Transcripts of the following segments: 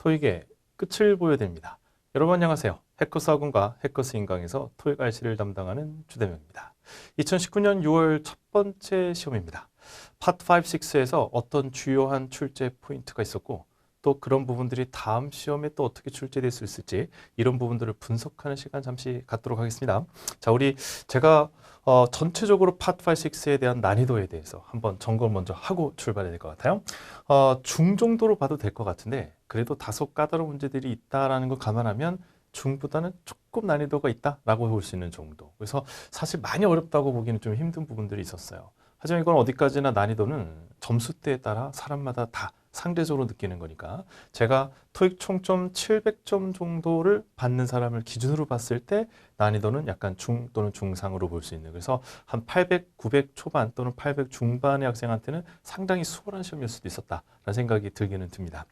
토익의 끝을 보여드립니다. 여러분 안녕하세요. 해커스 학원과 해커스 인강에서 토익 RC를 담당하는 주대명입니다. 2019년 6월 첫 번째 시험입니다. 파트 5, 6에서 어떤 주요한 출제 포인트가 있었고 또 그런 부분들이 다음 시험에 또 어떻게 출제될 수 있을지 이런 부분들을 분석하는 시간 잠시 갖도록 하겠습니다. 자, 제가 전체적으로 파트 5, 6에 대한 난이도에 대해서 한번 점검을 먼저 하고 출발해야 될 것 같아요. 중 정도로 봐도 될 것 같은데 그래도 다소 까다로운 문제들이 있다라는 걸 감안하면 중보다는 조금 난이도가 있다라고 볼 수 있는 정도. 그래서 사실 많이 어렵다고 보기는 좀 힘든 부분들이 있었어요. 하지만 이건 어디까지나 난이도는 점수대에 따라 사람마다 다 상대적으로 느끼는 거니까 제가 토익 총점 700점 정도를 받는 사람을 기준으로 봤을 때 난이도는 약간 중 또는 중상으로 볼 수 있는, 그래서 한 800, 900 초반 또는 800 중반의 학생한테는 상당히 수월한 시험일 수도 있었다라는 생각이 들기는 듭니다.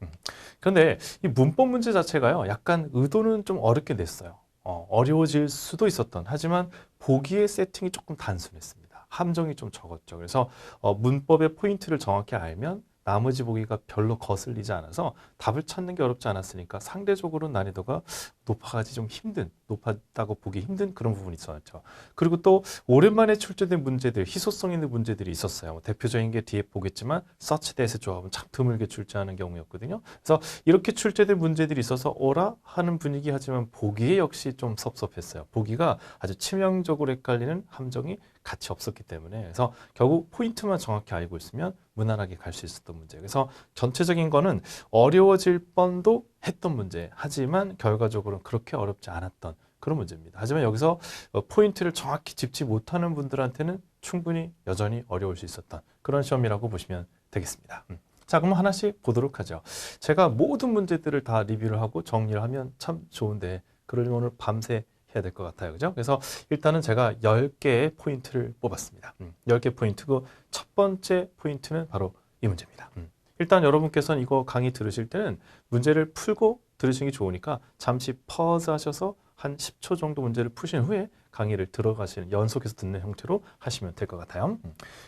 그런데 이 문법 문제 자체가요, 약간 의도는 좀 어렵게 냈어요. 어려워질 수도 있었던, 하지만 보기의 세팅이 조금 단순했습니다. 함정이 좀 적었죠. 그래서 문법의 포인트를 정확히 알면 나머지 보기가 별로 거슬리지 않아서 답을 찾는 게 어렵지 않았으니까 상대적으로 난이도가 높았다고 보기 힘든 그런 부분이 있었죠. 그리고 또 오랜만에 출제된 문제들, 희소성 있는 문제들이 있었어요. 대표적인 게 뒤에 보겠지만 such that의 조합은 참 드물게 출제하는 경우였거든요. 그래서 이렇게 출제된 문제들이 있어서 오라 하는 분위기, 하지만 보기에 역시 좀 섭섭했어요. 보기가 아주 치명적으로 헷갈리는 함정이 같이 없었기 때문에, 그래서 결국 포인트만 정확히 알고 있으면 무난하게 갈 수 있었던 문제. 그래서 전체적인 거는 어려워질 뻔도 했던 문제, 하지만 결과적으로는 그렇게 어렵지 않았던 그런 문제입니다. 하지만 여기서 포인트를 정확히 짚지 못하는 분들한테는 충분히 여전히 어려울 수 있었던 그런 시험이라고 보시면 되겠습니다. 자, 그럼 하나씩 보도록 하죠. 제가 모든 문제들을 다 리뷰를 하고 정리를 하면 참 좋은데 그러려면 오늘 밤새 해야 될 것 같아요. 그죠? 그래서 일단은 제가 10개의 포인트를 뽑았습니다. 10개 포인트고 첫 번째 포인트는 바로 이 문제입니다. 일단 여러분께서는 이거 강의 들으실 때는 문제를 풀고 들으시는 게 좋으니까 잠시 퍼즈 하셔서 한 10초 정도 문제를 푸신 후에 강의를 들어가시는, 연속해서 듣는 형태로 하시면 될 것 같아요.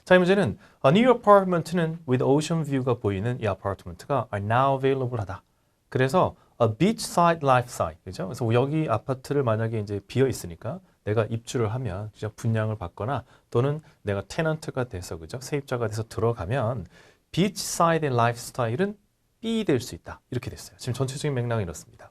자, 이 문제는 A new apartment는 with ocean view가 보이는 이 아파트먼트가 are now available 하다. 그래서 a beachside lifestyle, 그죠? 그래서 여기 아파트를 만약에 이제 비어 있으니까 내가 입주를 하면, 그죠? 분양을 받거나 또는 내가 테넌트가 돼서, 그죠? 세입자가 돼서 들어가면 beachside lifestyle은 B 될 수 있다. 이렇게 됐어요. 지금 전체적인 맥락이 이렇습니다.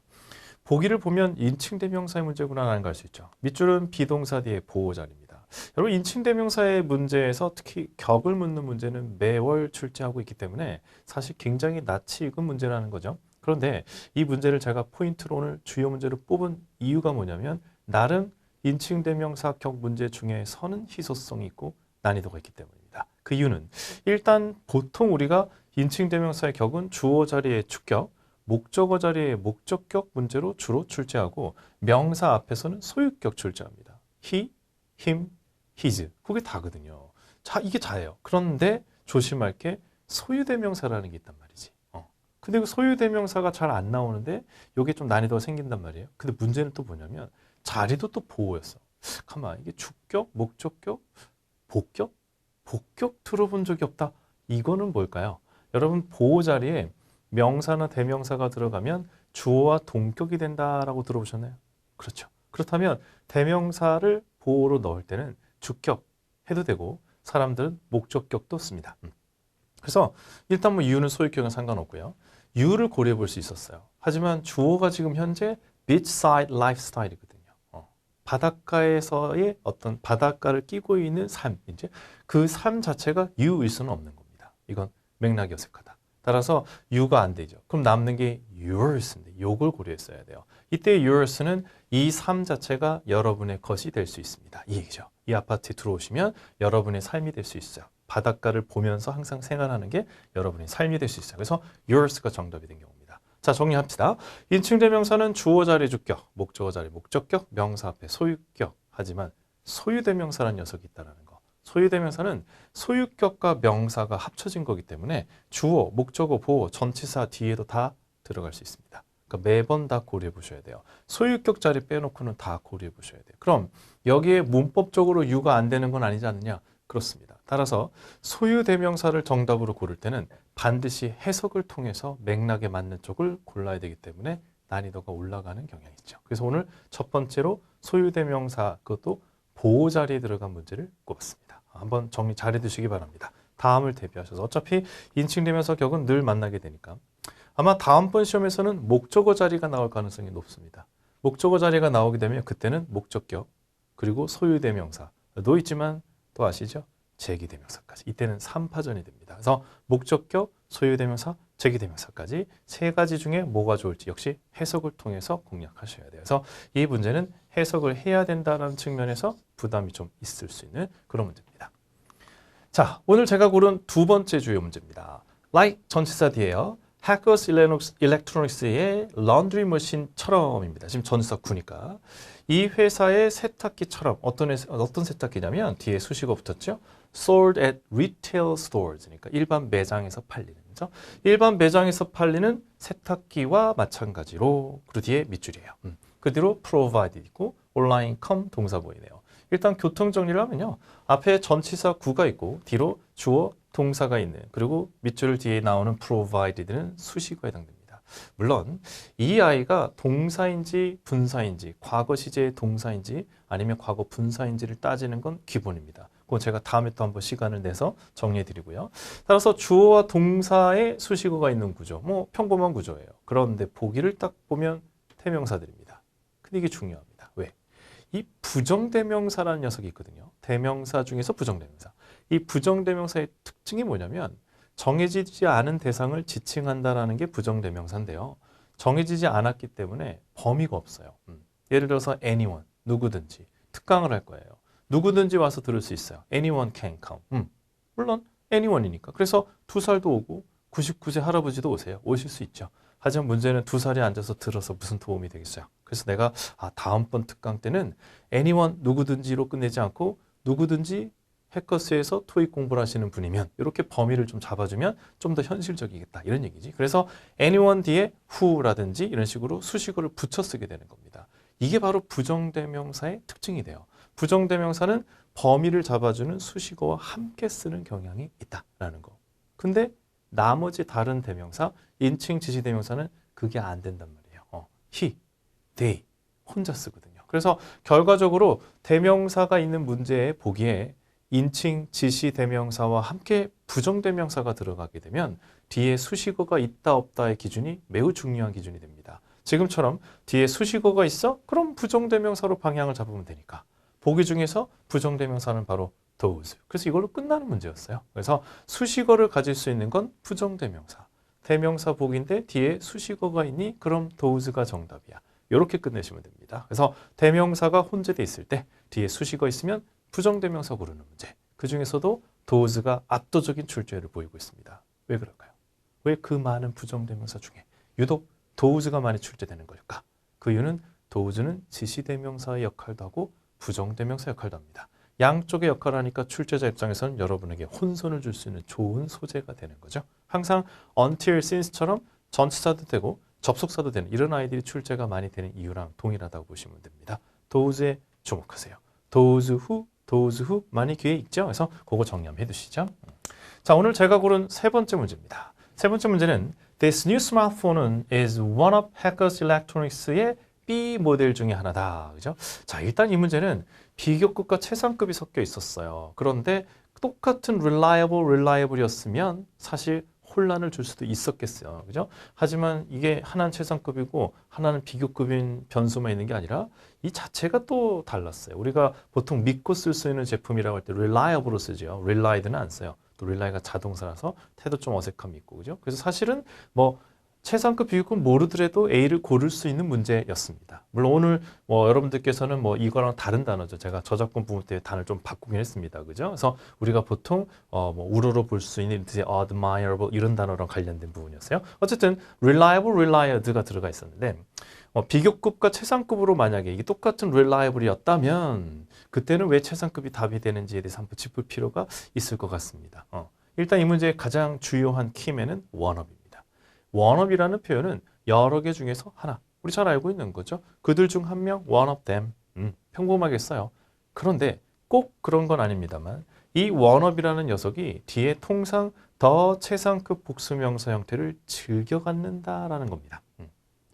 보기를 보면 인칭대명사의 문제구나라는 걸 알 수 있죠. 밑줄은 비동사 뒤에 보호자입니다. 여러분, 인칭대명사의 문제에서 특히 격을 묻는 문제는 매월 출제하고 있기 때문에 사실 굉장히 낯이 익은 문제라는 거죠. 그런데 이 문제를 제가 포인트로 오늘 주요 문제를 뽑은 이유가 뭐냐면 나름 인칭대명사 격 문제 중에서는 희소성이 있고 난이도가 있기 때문입니다. 그 이유는 일단 보통 우리가 인칭대명사의 격은 주어 자리의 주격, 목적어 자리의 목적격 문제로 주로 출제하고 명사 앞에서는 소유격 출제합니다. he, him, his. 그게 다거든요. 자, 이게 다예요. 그런데 조심할 게 소유대명사라는 게 있단 말이지. 근데 그 소유대명사가 잘 안 나오는데 이게 좀 난이도가 생긴단 말이에요. 근데 문제는 또 뭐냐면 자리도 또 보호였어. 가만, 이게 주격, 목적격, 복격? 복격 들어본 적이 없다. 이거는 뭘까요? 여러분, 보호 자리에 명사나 대명사가 들어가면 주어와 동격이 된다라고 들어보셨나요? 그렇죠. 그렇다면 대명사를 보호로 넣을 때는 주격 해도 되고 사람들은 목적격도 씁니다. 그래서 일단 뭐 이유는 소유격은 상관없고요. 이유를 고려해 볼 수 있었어요. 하지만 주어가 지금 현재 beachside lifestyle이거든요. 바닷가에서의 어떤 바닷가를 끼고 있는 삶, 이제 그 삶 자체가 you일 수는 없는 겁니다. 이건 맥락이 어색하다. 따라서 you가 안 되죠. 그럼 남는 게 yours인데 요걸 고려했어야 돼요. 이때 yours는 이 삶 자체가 여러분의 것이 될 수 있습니다. 이 얘기죠. 이 아파트에 들어오시면 여러분의 삶이 될 수 있어요. 바닷가를 보면서 항상 생활하는 게 여러분의 삶이 될 수 있어요. 그래서 yours가 정답이 된 경우입니다. 자, 정리합시다. 인칭대명사는 주어 자리 주격, 목적어 자리 목적격, 명사 앞에 소유격. 하지만 소유대명사라는 녀석이 있다는 거. 소유대명사는 소유격과 명사가 합쳐진 거기 때문에 주어, 목적어, 보어, 전치사 뒤에도 다 들어갈 수 있습니다. 그러니까 매번 다 고려해 보셔야 돼요. 소유격 자리 빼놓고는 다 고려해 보셔야 돼요. 그럼 여기에 문법적으로 유가 안 되는 건 아니지 않느냐? 그렇습니다. 따라서 소유대명사를 정답으로 고를 때는 반드시 해석을 통해서 맥락에 맞는 쪽을 골라야 되기 때문에 난이도가 올라가는 경향이 있죠. 그래서 오늘 첫 번째로 소유대명사, 그것도 보호 자리에 들어간 문제를 꼽았습니다. 한번 정리 잘 해두시기 바랍니다. 다음을 대비하셔서 어차피 인칭대명사 격은 늘 만나게 되니까 아마 다음번 시험에서는 목적어 자리가 나올 가능성이 높습니다. 목적어 자리가 나오게 되면 그때는 목적격 그리고 소유대명사도 있지만 또 아시죠? 제기대명사까지. 이때는 3파전이 됩니다. 그래서 목적격, 소유대명사, 제기대명사까지 세 가지 중에 뭐가 좋을지 역시 해석을 통해서 공략하셔야 돼요. 그래서 이 문제는 해석을 해야 된다는 측면에서 부담이 좀 있을 수 있는 그런 문제입니다. 자, 오늘 제가 고른 두 번째 주요 문제입니다. like 전치사 뒤에요. Hackers Electronics의 laundry machine처럼입니다. 지금 전치사 구니까. 이 회사의 세탁기처럼 어떤 세탁기냐면 뒤에 수식어 붙었죠. Sold at retail stores. 그러니까 일반 매장에서 팔리는 거죠. 일반 매장에서 팔리는 세탁기와 마찬가지로 그 뒤에 밑줄이에요. 그 뒤로 provide 있고 온라인 동사 보이네요. 일단 교통 정리를 하면요. 앞에 전치사 구가 있고 뒤로 주어 동사가 있는 그리고 밑줄 뒤에 나오는 provided는 수식어에 해당됩니다. 물론 이 아이가 동사인지 분사인지 과거 시제의 동사인지 아니면 과거 분사인지를 따지는 건 기본입니다. 그건 제가 다음에 또 한번 시간을 내서 정리해 드리고요. 따라서 주어와 동사의 수식어가 있는 구조, 뭐 평범한 구조예요. 그런데 보기를 딱 보면 대명사들입니다. 근데 이게 중요합니다. 왜? 이 부정대명사라는 녀석이 있거든요. 대명사 중에서 부정대명사. 이 부정대명사의 특징이 뭐냐면 정해지지 않은 대상을 지칭한다는 게 부정대명사인데요. 정해지지 않았기 때문에 범위가 없어요. 예를 들어서 anyone, 누구든지 특강을 할 거예요. 누구든지 와서 들을 수 있어요. anyone can come. 물론 anyone이니까. 그래서 2살도 오고 99세 할아버지도 오실 수 있죠. 하지만 문제는 2살에 앉아서 들어서 무슨 도움이 되겠어요. 그래서 내가 다음번 특강 때는 anyone 누구든지로 끝내지 않고 누구든지 해커스에서 토익 공부를 하시는 분이면 이렇게 범위를 좀 잡아주면 좀 더 현실적이겠다 이런 얘기지. 그래서 anyone 뒤에 who라든지 이런 식으로 수식어를 붙여 쓰게 되는 겁니다. 이게 바로 부정대명사의 특징이 돼요. 부정대명사는 범위를 잡아주는 수식어와 함께 쓰는 경향이 있다라는 거. 근데 나머지 다른 대명사, 인칭 지시대명사는 그게 안 된단 말이에요. he, they 혼자 쓰거든요. 그래서 결과적으로 대명사가 있는 문제에 보기에 인칭 지시대명사와 함께 부정대명사가 들어가게 되면 뒤에 수식어가 있다 없다의 기준이 매우 중요한 기준이 됩니다. 지금처럼 뒤에 수식어가 있어? 그럼 부정대명사로 방향을 잡으면 되니까. 보기 중에서 부정대명사는 바로 those. 그래서 이걸로 끝나는 문제였어요. 그래서 수식어를 가질 수 있는 건 부정대명사. 대명사 보기인데 뒤에 수식어가 있니? 그럼 those가 정답이야. 이렇게 끝내시면 됩니다. 그래서 대명사가 혼재돼 있을 때 뒤에 수식어 있으면 부정대명사 고르는 문제. 그 중에서도 those가 압도적인 출제율을 보이고 있습니다. 왜 그럴까요? 왜 그 많은 부정대명사 중에 유독 those가 많이 출제되는 걸까? 그 이유는 those는 지시대명사의 역할도 하고 부정대명사 역할도 합니다. 양쪽의 역할을 하니까 출제자 입장에서는 여러분에게 혼선을 줄 수 있는 좋은 소재가 되는 거죠. 항상 until, since처럼 전치사도 되고 접속사도 되는 이런 아이들이 출제가 많이 되는 이유랑 동일하다고 보시면 됩니다. those에 주목하세요. those who 많이 귀에 있죠. 그래서 그거 정리해 두시죠. 자, 오늘 제가 고른 세 번째 문제입니다. 세 번째 문제는 This new smartphone is one of Hackers Electronics의 B 모델 중에 하나다. 그죠? 자, 일단 이 문제는 비교급과 최상급이 섞여 있었어요. 그런데 똑같은 reliable이었으면 사실 혼란을 줄 수도 있었겠어요. 그죠? 하지만 이게 하나는 최상급이고 하나는 비교급인 변수만 있는 게 아니라 이 자체가 또 달랐어요. 우리가 보통 믿고 쓸 수 있는 제품이라고 할 때 reliable로 쓰죠. relied는 안 써요. 또 rely가 자동사라서 태도 좀 어색함이 있고, 그죠? 그래서 사실은 뭐 최상급 비교급 모르더라도 A를 고를 수 있는 문제였습니다. 물론 오늘 여러분들께서는 이거랑 다른 단어죠. 제가 저작권 부분 때 단어를 좀 바꾸긴 했습니다. 그죠? 그래서 우리가 보통 우러러 볼 수 있는 admirable 이런 단어랑 관련된 부분이었어요. 어쨌든 reliable, relied가 들어가 있었는데 비교급과 최상급으로 만약에 이게 똑같은 reliable이었다면 그때는 왜 최상급이 답이 되는지에 대해서 한번 짚을 필요가 있을 것 같습니다. 일단 이 문제의 가장 주요한 키맨은 one-up입니다. one-up이라는 표현은 여러 개 중에서 하나. 우리 잘 알고 있는 거죠. 그들 중 한 명, one of them. 평범하게 써요. 그런데 꼭 그런 건 아닙니다만 이 one-up이라는 녀석이 뒤에 통상 더 최상급 복수명사 형태를 즐겨 갖는다라는 겁니다.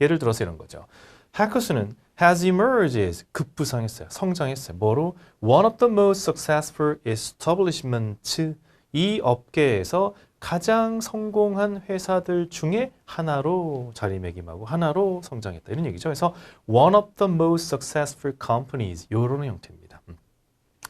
예를 들어서 이런 거죠. 하커스는 has emerged as 급부상했어요. 성장했어요. 뭐로? One of the most successful establishments. 이 업계에서 가장 성공한 회사들 중에 하나로 자리매김하고 하나로 성장했다. 이런 얘기죠. 그래서 one of the most successful companies 이런 형태입니다.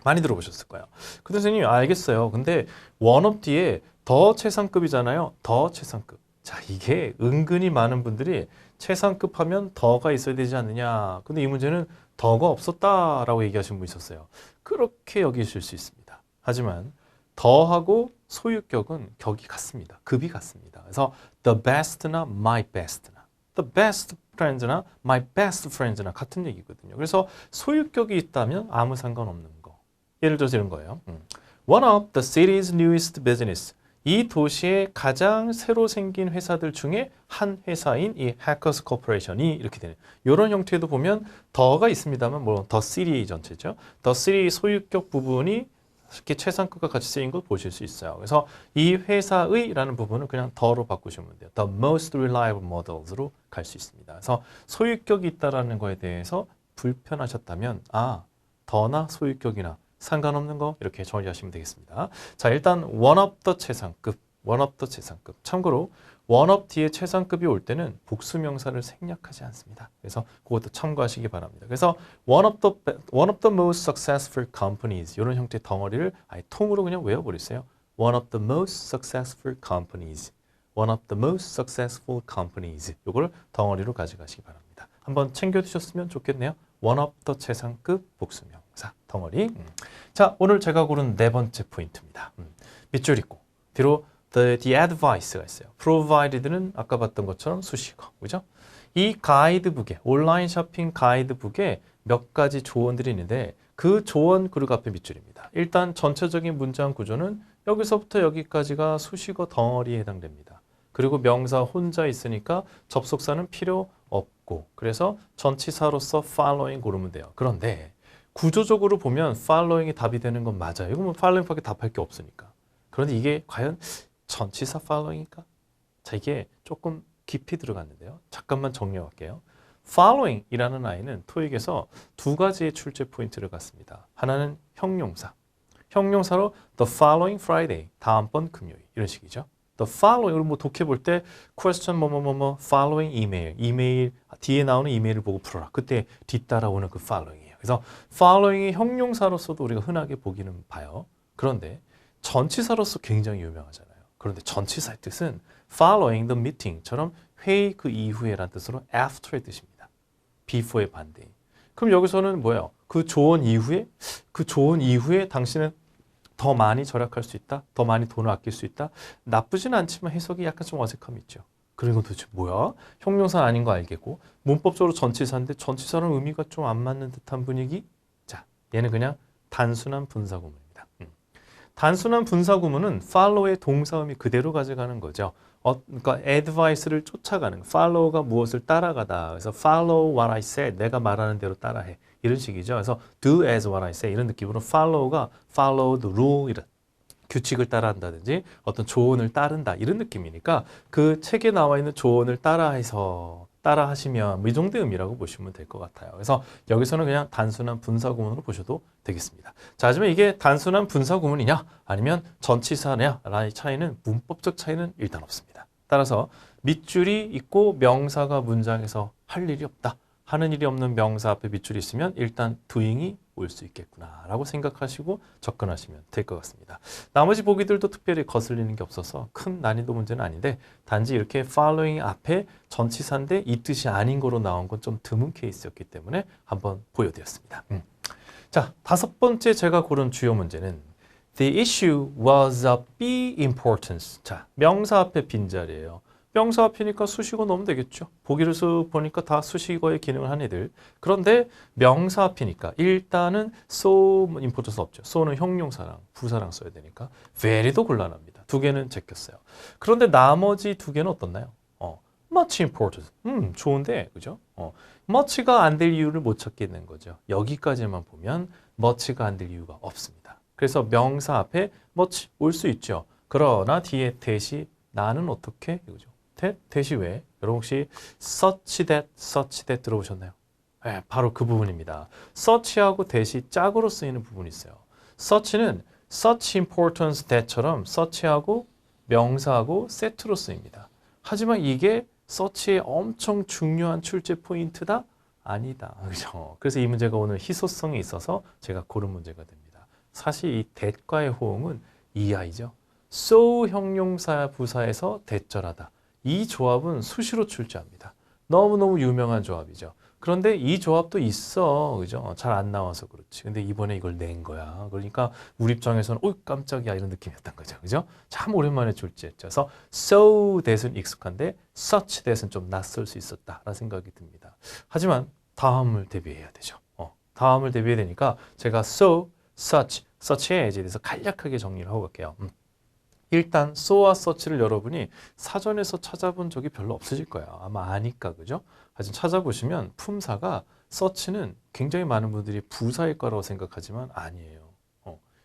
많이 들어보셨을 거예요. 근데 선생님 알겠어요. 근데 one of 뒤에 더 최상급이잖아요. 더 최상급. 자, 이게 은근히 많은 분들이 최상급 하면 더가 있어야 되지 않느냐. 근데 이 문제는 더가 없었다라고 얘기하신 분 있었어요. 그렇게 여기실 수 있습니다. 하지만 더하고 소유격은 격이 같습니다. 급이 같습니다. 그래서 the best나 my best나 the best friends나 my best friends나 같은 얘기거든요. 그래서 소유격이 있다면 아무 상관없는 거. 예를 들어서 이런 거예요. One of the city's newest business. 이 도시의 가장 새로 생긴 회사들 중에 한 회사인 이 해커스 코퍼레이션이 이렇게 되는 이런 형태도 보면 더가 있습니다만 물론 더 시리 전체죠. 더 시리 소유격 부분이 이렇게 최상급과 같이 쓰인 걸 보실 수 있어요. 그래서 이 회사의라는 부분은 그냥 더로 바꾸시면 돼요. The most reliable models로 갈 수 있습니다. 그래서 소유격이 있다라는 거에 대해서 불편하셨다면 더나 소유격이나 상관없는 거 이렇게 정리하시면 되겠습니다. 자, 일단 one of the 최상급, one of the 최상급. 참고로 one of 뒤에 최상급이 올 때는 복수명사를 생략하지 않습니다. 그래서 그것도 참고하시기 바랍니다. 그래서 one of the most successful companies 이런 형태의 덩어리를 아예 통으로 그냥 외워버리세요. One of the most successful companies, one of the most successful companies 이걸 덩어리로 가져가시기 바랍니다. 한번 챙겨두셨으면 좋겠네요. one of the 최상급 복수명사 덩어리. 자, 오늘 제가 고른 네 번째 포인트입니다. 밑줄 있고 뒤로 the advice가 있어요. provided는 아까 봤던 것처럼 수식어, 그죠? 이 가이드북에 온라인 쇼핑 가이드북에 몇 가지 조언들이 있는데 그 조언 그룹 앞에 밑줄입니다. 일단 전체적인 문장 구조는 여기서부터 여기까지가 수식어 덩어리에 해당됩니다. 그리고 명사 혼자 있으니까 접속사는 필요 없고 그래서 전치사로서 following 고르면 돼요. 그런데 구조적으로 보면 following이 답이 되는 건 맞아요. 이거 뭐 following밖에 답할 게 없으니까. 그런데 이게 과연 전치사 following일까? 자, 이게 조금 깊이 들어갔는데요. 잠깐만 정리해 갈게요. following이라는 아이는 토익에서 두 가지의 출제 포인트를 갖습니다. 하나는 형용사. 형용사로 the following Friday, 다음번 금요일 이런 식이죠. the following을 뭐 독해 볼 때 question 뭐뭐뭐뭐 following 이메일 뒤에 나오는 이메일을 보고 풀어라. 그때 뒤따라오는 그 following이에요. 그래서 following이 형용사로서도 우리가 흔하게 보기는 봐요. 그런데 전치사로서 굉장히 유명하잖아요. 그런데 전치사의 뜻은 following the meeting처럼 회의 그 이후에란 뜻으로 after의 뜻입니다. before의 반대인. 그럼 여기서는 뭐예요? 그 조언 이후에 당신은 더 많이 절약할 수 있다? 더 많이 돈을 아낄 수 있다? 나쁘진 않지만 해석이 약간 좀 어색함이 있죠. 그런 건 도대체 뭐야? 형용사 아닌 거 알겠고 문법적으로 전치사인데 전치사랑 의미가 좀 안 맞는 듯한 분위기? 자, 얘는 그냥 단순한 분사구문입니다. 단순한 분사구문은 follow의 동사음이 그대로 가져가는 거죠. 그러니까 advice를 쫓아가는 follow가 무엇을 따라가다. 그래서 follow what I said. 내가 말하는 대로 따라해. 이런 식이죠. 그래서 do as what I say. 이런 느낌으로 follow가 follow the rule 이런 규칙을 따라한다든지 어떤 조언을 따른다. 이런 느낌이니까 그 책에 나와 있는 조언을 따라하시면 뭐 이 정도의 의미라고 보시면 될 것 같아요. 그래서 여기서는 그냥 단순한 분사구문으로 보셔도 되겠습니다. 자, 하지만 이게 단순한 분사구문이냐 아니면 전치사냐 라의 차이는 문법적 차이는 일단 없습니다. 따라서 밑줄이 있고 명사가 문장에서 할 일이 없다. 하는 일이 없는 명사 앞에 밑줄이 있으면 일단 doing이 올 수 있겠구나 라고 생각하시고 접근하시면 될 것 같습니다. 나머지 보기들도 특별히 거슬리는 게 없어서 큰 난이도 문제는 아닌데 단지 이렇게 following 앞에 전치사인데 이 뜻이 아닌 거로 나온 건 좀 드문 케이스였기 때문에 한번 보여드렸습니다. 자, 다섯 번째 제가 고른 주요 문제는 The issue was of B importance. 자, 명사 앞에 빈자리예요. 명사 앞이니까 수식어 넣으면 되겠죠. 보기를 보니까 다 수식어의 기능을 한 애들. 그런데 명사 앞이니까 일단은 so importance 없죠. so는 형용사랑 부사랑 써야 되니까 very도 곤란합니다. 두 개는 제꼈어요. 그런데 나머지 두 개는 어떻나요? much important. 좋은데, 그죠? much가 안 될 이유를 못 찾겠는 거죠. 여기까지만 보면 much가 안 될 이유가 없습니다. 그래서 명사 앞에 much 올 수 있죠. 그러나 뒤에 that이 나는 어떻게? 이거죠. that이 왜? 여러분 혹시 such that 들어보셨나요? 네, 바로 그 부분입니다. such하고 that이 짝으로 쓰이는 부분이 있어요. such는 such importance that처럼 such하고 명사하고 세트로 쓰입니다. 하지만 이게 such의 엄청 중요한 출제 포인트다? 아니다. 그죠? 그래서 이 문제가 오늘 희소성이 있어서 제가 고른 문제가 됩니다. 사실 이 that과의 호응은 EI죠. so 형용사 부사에서 that절하다. 이 조합은 수시로 출제합니다. 너무너무 유명한 조합이죠. 그런데 이 조합도 있어. 그죠? 잘 안 나와서 그렇지. 근데 이번에 이걸 낸 거야. 그러니까 우리 입장에서는 깜짝이야 이런 느낌이었던 거죠. 그죠? 참 오랜만에 출제했죠. 그래서 so that은 익숙한데 such that은 좀 낯설 수 있었다라는 생각이 듭니다. 하지만 다음을 대비해야 되죠. 다음을 대비해야 되니까 제가 so, such의 예제에 대해서 간략하게 정리를 하고 갈게요. 일단 so와 such를 여러분이 사전에서 찾아본 적이 별로 없으실 거예요. 아마 아니까 그죠? 하지만 찾아보시면 품사가 such는 굉장히 많은 분들이 부사일 거라고 생각하지만 아니에요.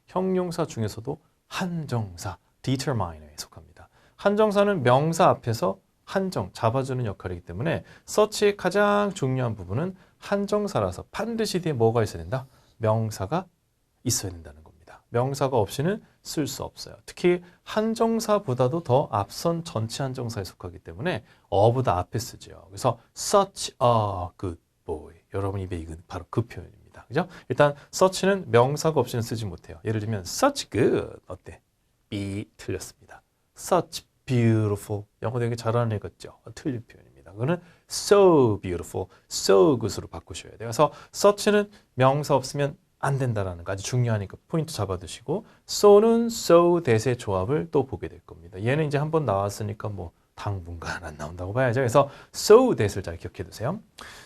형용사 중에서도 한정사, determine에 속합니다. 한정사는 명사 앞에서 한정, 잡아주는 역할이기 때문에 such의 가장 중요한 부분은 한정사라서 반드시 뒤에 뭐가 있어야 된다? 명사가 있어야 된다는 겁니다. 명사가 없이는 쓸 수 없어요. 특히 한정사보다도 더 앞선 전체 한정사에 속하기 때문에 어보다 앞에 쓰죠. 그래서 such a good boy. 여러분 입에 익은 바로 그 표현입니다. 그죠? 일단 such는 명사가 없이는 쓰지 못해요. 예를 들면 such good 어때? B 틀렸습니다. such beautiful. 영어 되게 잘하는 애 같죠? 틀린 표현입니다. 그거는 so beautiful, so good으로 바꾸셔야 돼요. 그래서 such는 명사 없으면 안 된다라는 거 아주 중요하니까 포인트 잡아두시고 so는 so that의 조합을 또 보게 될 겁니다. 얘는 이제 한번 나왔으니까 뭐 당분간 안 나온다고 봐야죠. 그래서 so that을 잘 기억해 두세요.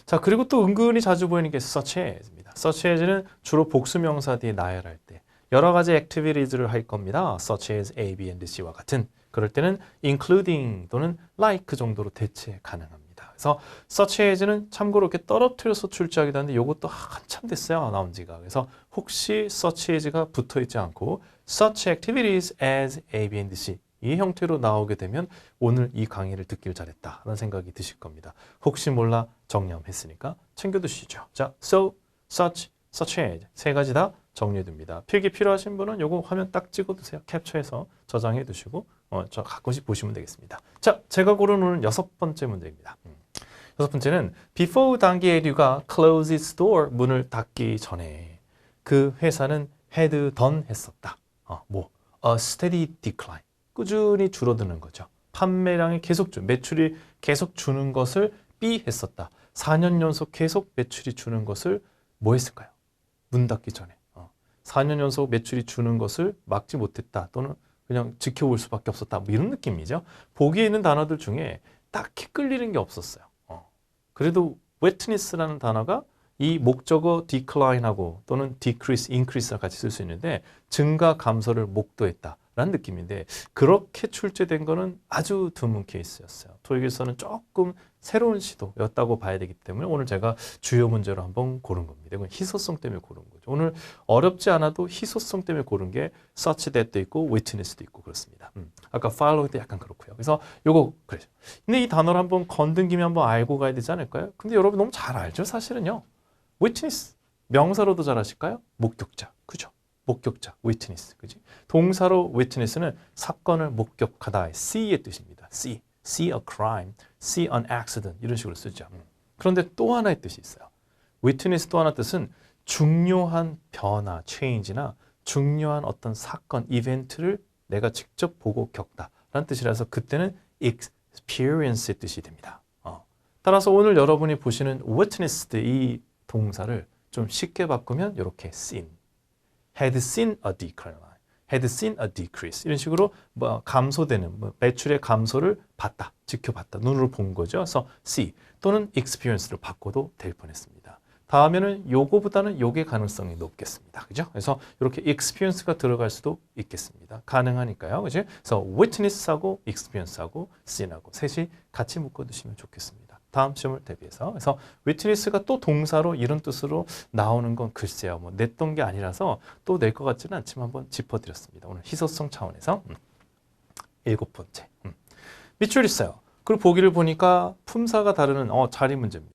자, 그리고 또 은근히 자주 보이는 게 such as입니다. such as는 주로 복수명사 뒤에 나열할 때 여러 가지 activities를 할 겁니다. such as A, B, and C와 같은 그럴 때는 including 또는 like 정도로 대체 가능합니다. 그래서 such as는 참고로 이렇게 떨어뜨려서 출제하기도 하는데 이것도 한참 됐어요. 나온 지가. 그래서 혹시 such as가 붙어 있지 않고 such activities as A, B, and C 이 형태로 나오게 되면 오늘 이 강의를 듣길 잘했다라는 생각이 드실 겁니다. 혹시 몰라 정리했으니까 챙겨두시죠. 자, so, such, such as 세 가지 다 정리해둡니다. 필기 필요하신 분은 요거 화면 딱 찍어두세요. 캡처해서 저장해 두시고 저 가끔씩 보시면 되겠습니다. 자, 제가 고른 오늘 6번째 문제입니다. 6번째는 before 단기 에듀가 close its door 문을 닫기 전에 그 회사는 had done 했었다. a steady decline 꾸준히 줄어드는 거죠. 판매량이 계속 매출이 계속 주는 것을 B 했었다. 4년 연속 계속 매출이 주는 것을 뭐 했을까요? 문 닫기 전에 4년 연속 매출이 주는 것을 막지 못했다. 또는 그냥 지켜볼 수밖에 없었다. 뭐 이런 느낌이죠. 보기에 있는 단어들 중에 딱히 끌리는 게 없었어요. 그래도 witness라는 단어가 이 목적어 decline하고 또는 decrease, increase랑 같이 쓸 수 있는데 증가, 감소를 목도했다라는 느낌인데 그렇게 출제된 거는 아주 드문 케이스였어요. 토익에서는 조금 새로운 시도였다고 봐야 되기 때문에 오늘 제가 주요 문제로 한번 고른 겁니다. 이건 희소성 때문에 고른 거죠. 오늘 어렵지 않아도 희소성 때문에 고른 게 such that도 있고 witness도 있고 그렇습니다. 아까 follow도 약간 그렇고요. 그래서 요거 그래요. 근데 이 단어를 한번 건든 김에 한번 알고 가야 되지 않을까요? 근데 여러분 너무 잘 알죠, 사실은요. witness 명사로도 잘 아실까요? 목격자, 그죠? 목격자, witness, 그지? 동사로 witness는 사건을 목격하다, see의 뜻입니다. see a crime, see an accident 이런 식으로 쓰죠. 그런데 또 하나의 뜻이 있어요. witness 또 하나 뜻은 중요한 변화, change나 중요한 어떤 사건, 이벤트를 내가 직접 보고 겪다라는 뜻이라서 그때는 experience의 뜻이 됩니다. 따라서 오늘 여러분이 보시는 witnessed 이 동사를 좀 쉽게 바꾸면 이렇게 seen, had seen a decline, had seen a decrease 이런 식으로 감소되는 매출의 감소를 봤다, 지켜봤다, 눈으로 본 거죠. 그래서 see 또는 experience를 바꿔도 될 뻔했습니다. 다음에는 요거보다는 요게 가능성이 높겠습니다. 그죠? 그래서 이렇게 experience가 들어갈 수도 있겠습니다. 가능하니까요. 그죠? 그래서 witness하고 experience하고 seen하고 셋이 같이 묶어두시면 좋겠습니다. 다음 시험을 대비해서. 그래서 witness가 또 동사로 이런 뜻으로 나오는 건 글쎄요. 뭐 냈던 게 아니라서 또 낼 것 같지는 않지만 한번 짚어드렸습니다. 오늘 희소성 차원에서. 7번째. 밑줄 있어요. 그리고 보기를 보니까 품사가 다르는 자리 문제입니다.